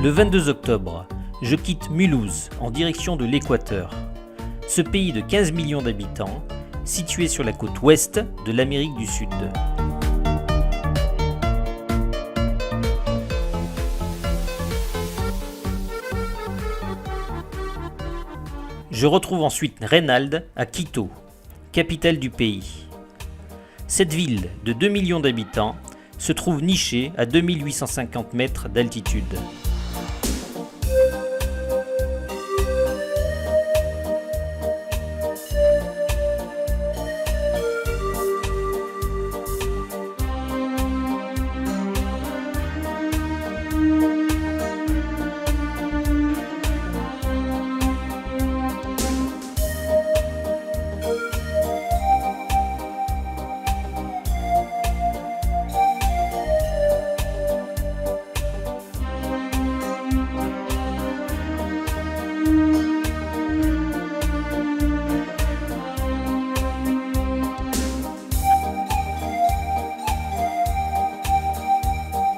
Le 22 octobre, je quitte Mulhouse en direction de l'Équateur. Ce pays de 15 millions d'habitants, situé sur la côte ouest de l'Amérique du Sud. Je retrouve ensuite Reynald à Quito, capitale du pays. Cette ville de 2 millions d'habitants se trouve nichée à 2850 mètres d'altitude.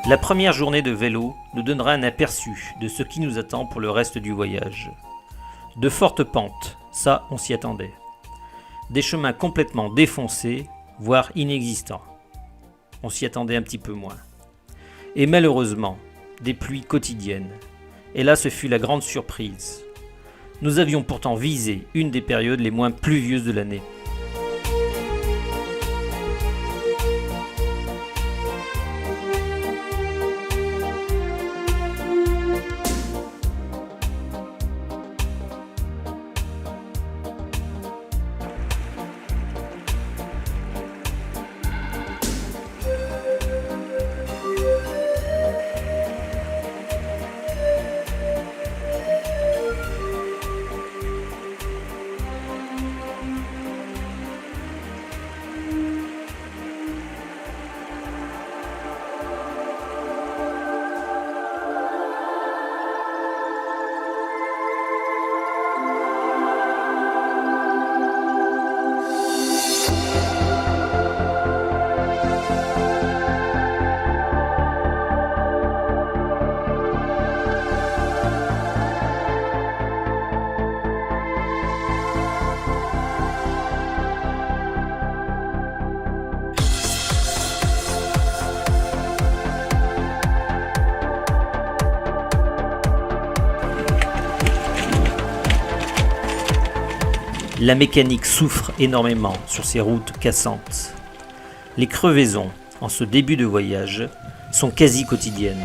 La première journée de vélo nous donnera un aperçu de ce qui nous attend pour le reste du voyage. De fortes pentes, ça on s'y attendait. Des chemins complètement défoncés, voire inexistants. On s'y attendait un petit peu moins. Et malheureusement, des pluies quotidiennes. Et là ce fut la grande surprise. Nous avions pourtant visé une des périodes les moins pluvieuses de l'année. La mécanique souffre énormément sur ces routes cassantes. Les crevaisons, en ce début de voyage, sont quasi quotidiennes.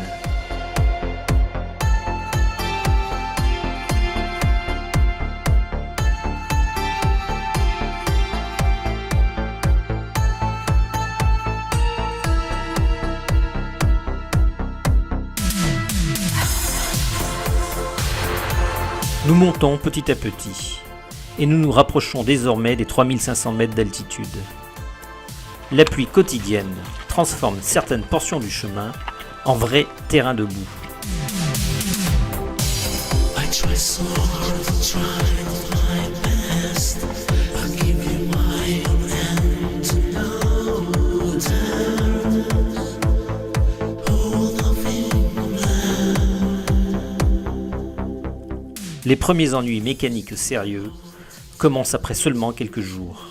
Nous montons petit à petit. Et nous nous rapprochons désormais des 3500 mètres d'altitude. La pluie quotidienne transforme certaines portions du chemin en vrai terrain de boue. Les premiers ennuis mécaniques sérieux commence après seulement quelques jours.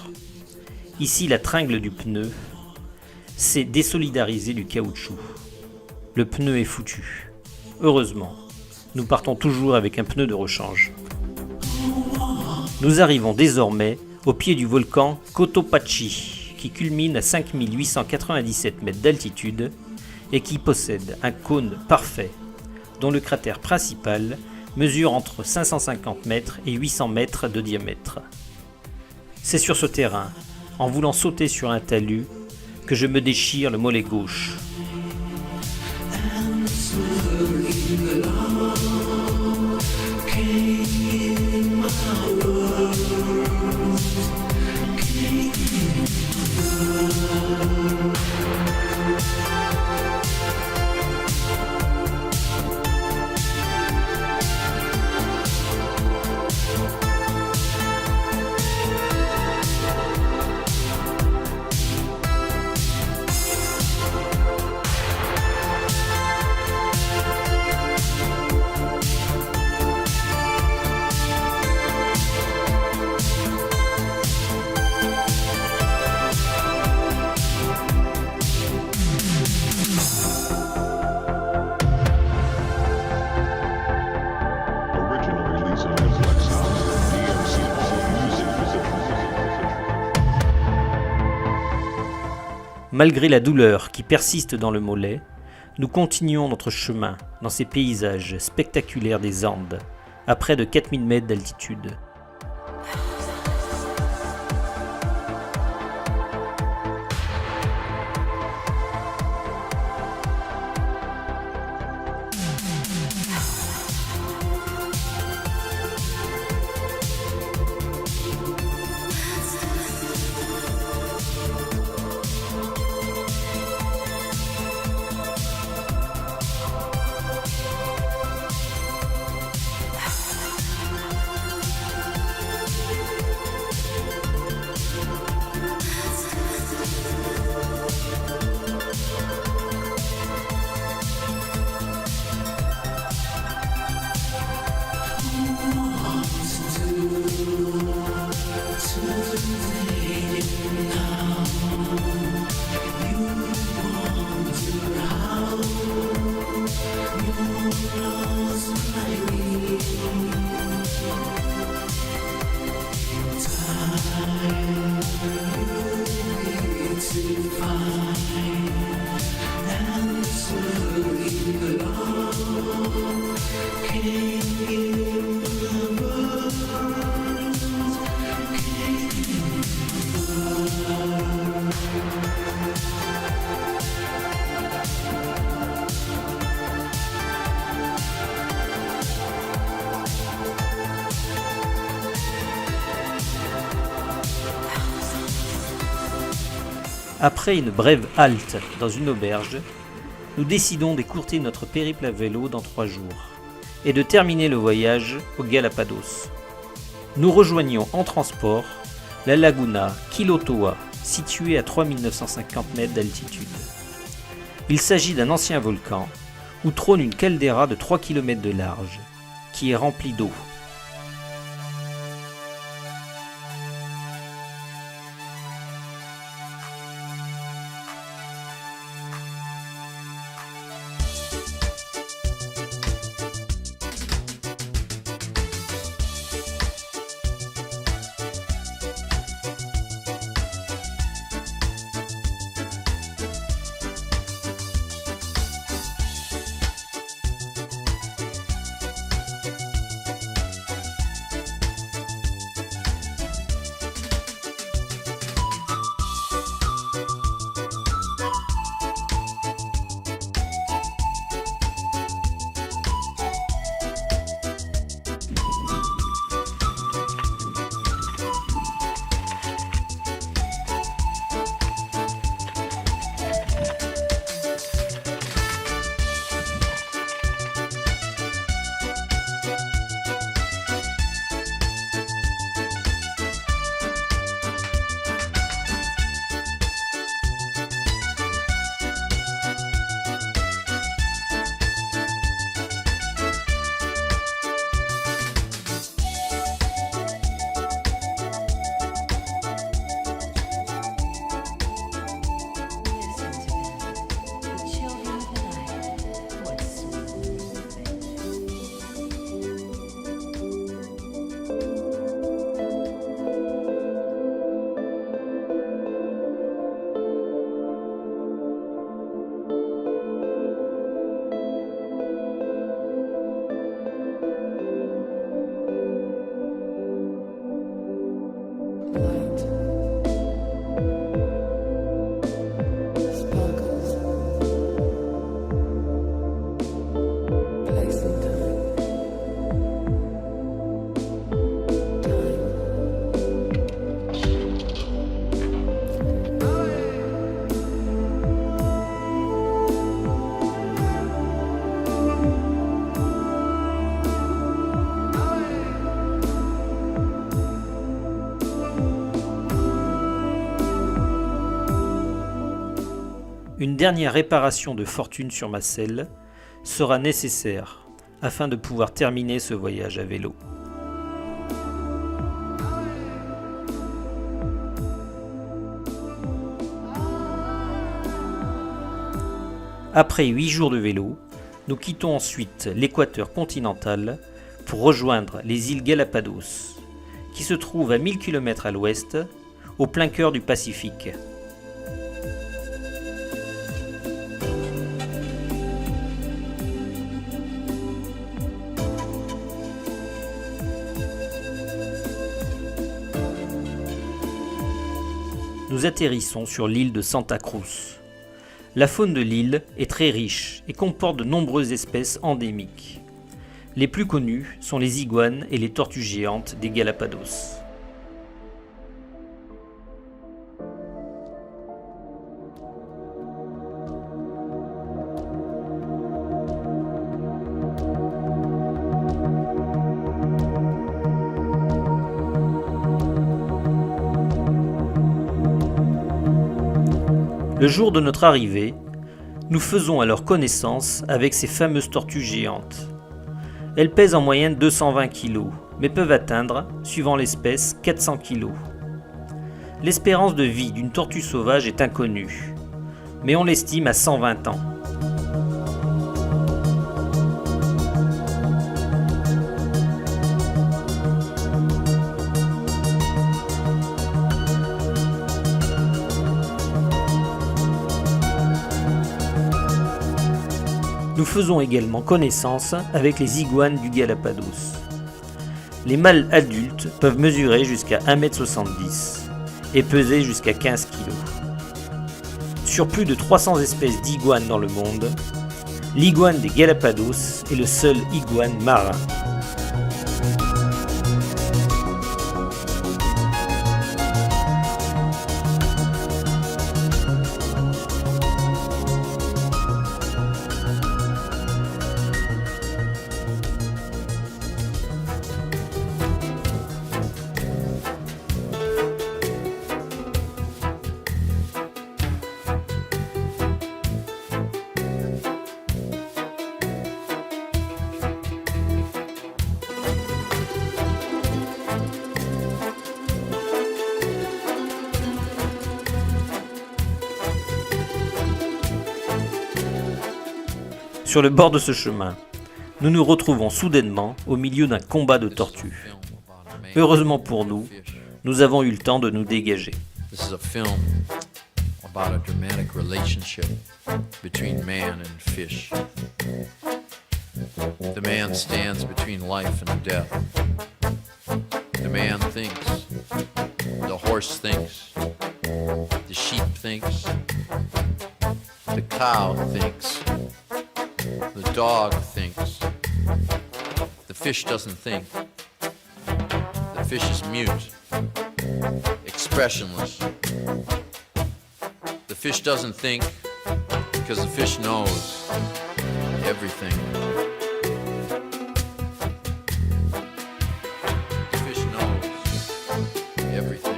Ici, la tringle du pneu s'est désolidarisée du caoutchouc. Le pneu est foutu. Heureusement, nous partons toujours avec un pneu de rechange. Nous arrivons désormais au pied du volcan Cotopaxi, qui culmine à 5897 mètres d'altitude et qui possède un cône parfait, dont le cratère principal mesure entre 550 mètres et 800 mètres de diamètre. C'est sur ce terrain, en voulant sauter sur un talus, que je me déchire le mollet gauche. Malgré la douleur qui persiste dans le mollet, nous continuons notre chemin dans ces paysages spectaculaires des Andes, à près de 4000 mètres d'altitude. Après une brève halte dans une auberge, nous décidons d'écourter notre périple à vélo dans 3 jours et de terminer le voyage aux Galápagos. Nous rejoignons en transport la laguna Quilotoa, située à 3950 mètres d'altitude. Il s'agit d'un ancien volcan où trône une caldeira de 3 km de large, qui est remplie d'eau. Une dernière réparation de fortune sur ma selle sera nécessaire afin de pouvoir terminer ce voyage à vélo. Après 8 jours de vélo, nous quittons ensuite l'équateur continental pour rejoindre les îles Galápagos, qui se trouvent à 1000 km à l'ouest, au plein cœur du Pacifique. nous atterrissons sur l'île de Santa Cruz. La faune de l'île est très riche et comporte de nombreuses espèces endémiques. Les plus connues sont les iguanes et les tortues géantes des Galápagos. Le jour de notre arrivée, nous faisons alors connaissance avec ces fameuses tortues géantes. Elles pèsent en moyenne 220 kg, mais peuvent atteindre, suivant l'espèce, 400 kg. L'espérance de vie d'une tortue sauvage est inconnue, mais on l'estime à 120 ans. Nous faisons également connaissance avec les iguanes du Galápagos. Les mâles adultes peuvent mesurer jusqu'à 1,70 m et peser jusqu'à 15 kg. Sur plus de 300 espèces d'iguanes dans le monde, l'iguane des Galápagos est le seul iguane marin. Sur le bord de ce chemin, nous nous retrouvons soudainement au milieu d'un combat de tortues. Heureusement pour nous, nous avons eu le temps de nous dégager. This is a film about a dramatic relationship between man and fish. The man stands between life and death. The man thinks, the horse thinks, the sheep thinks, the cow thinks, the dog thinks. The fish doesn't think. The fish is mute, expressionless. The fish doesn't think because the fish knows everything. The fish knows everything.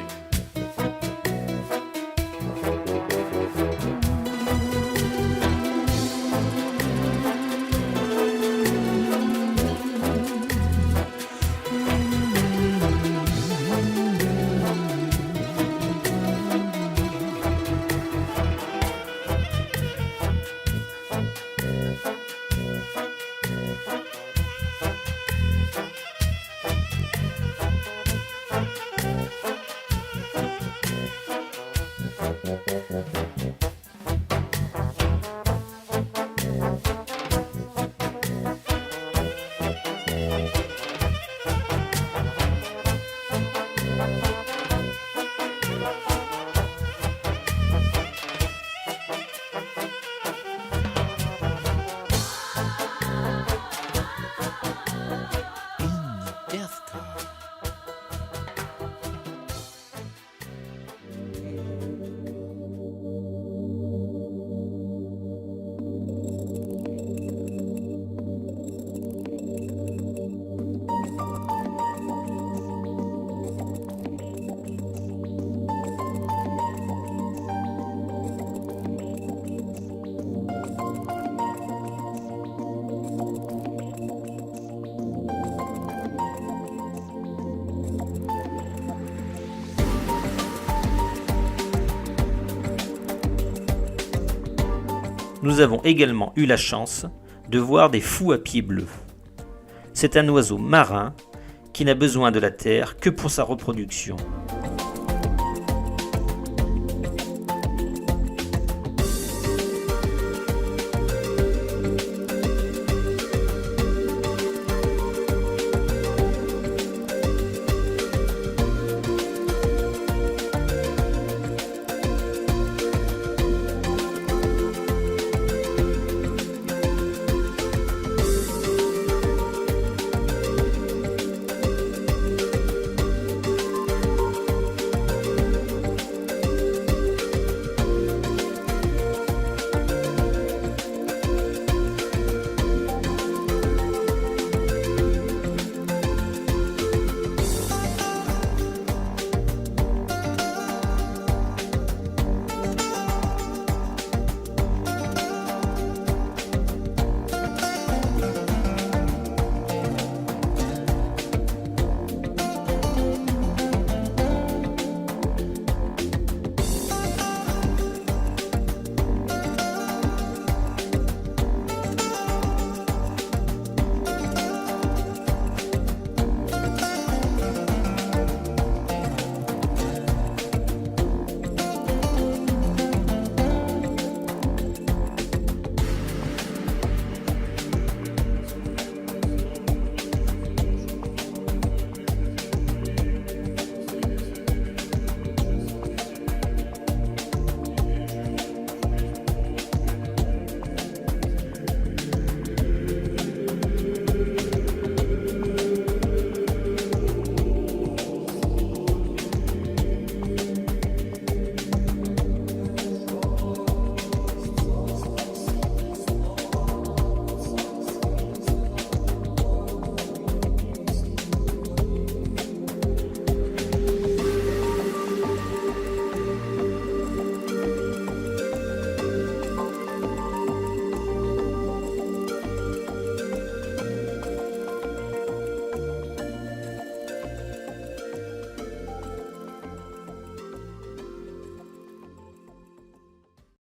Nous avons également eu la chance de voir des fous à pieds bleus. C'est un oiseau marin qui n'a besoin de la terre que pour sa reproduction.